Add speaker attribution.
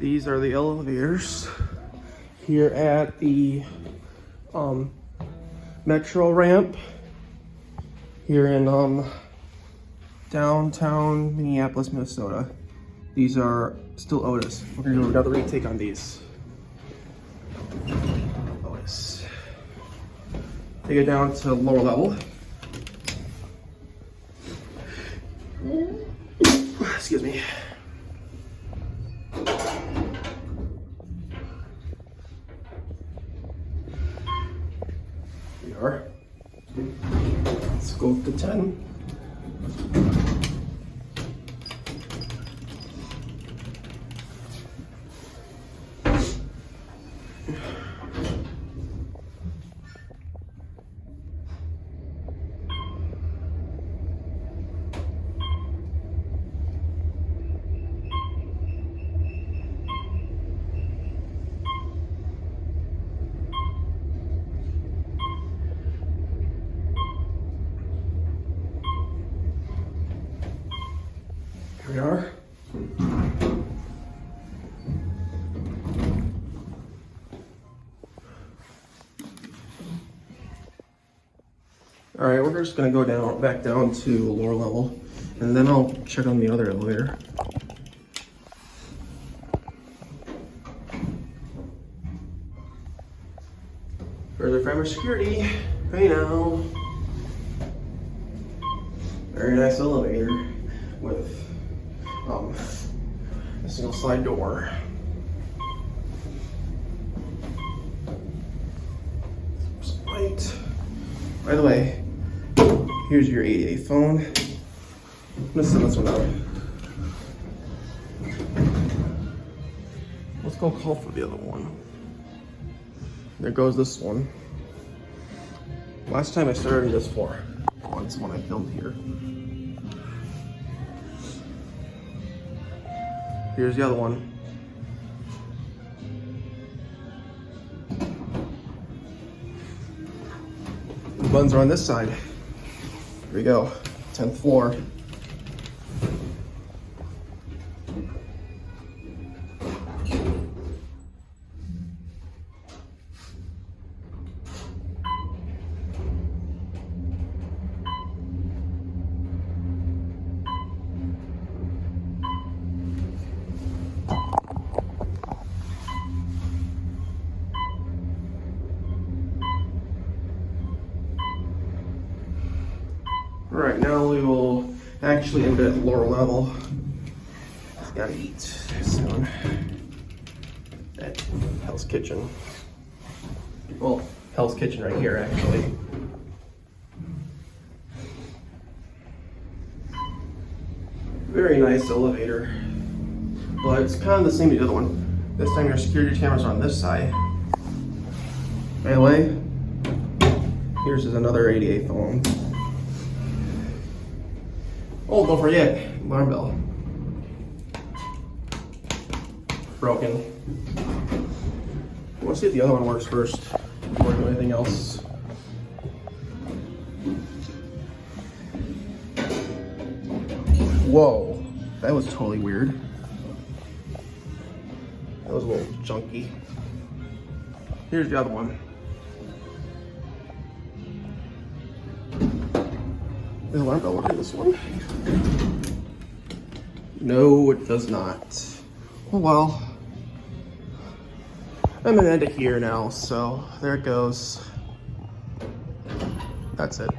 Speaker 1: These are the elevators here at the metro ramp here in downtown Minneapolis, Minnesota. These are still Otis. We're gonna do another retake on these. Otis. Take it down to lower level. Excuse me. Here we are. Let's go up to 10. Here we are. All right, we're just gonna go back down to lower level, and then I'll check on the other elevator. Further frame of security. Hey now. Very nice elevator with a single slide door. Some light. By the way, here's your 88 phone. I'm gonna send this one out. Let's go call for the other one. There goes this one. Last time I started this for once when I filmed here. Here's the other one. The buttons are on this side. Here we go, 10th floor. All right, now we will actually end at lower level. Gotta eat soon. At Hell's Kitchen. Well, Hell's Kitchen right here, actually. Very nice elevator. But it's kind of the same as the other one. This time your security cameras are on this side. By the way, here's another 88 phone. Oh, don't forget, alarm bell. Broken. We'll see if the other one works first before we do anything else. Whoa, that was totally weird. That was a little junky. Here's the other one. Does the alarm bell work in this one? No, it does not. Oh well. I'm gonna end it here now, so there it goes. That's it.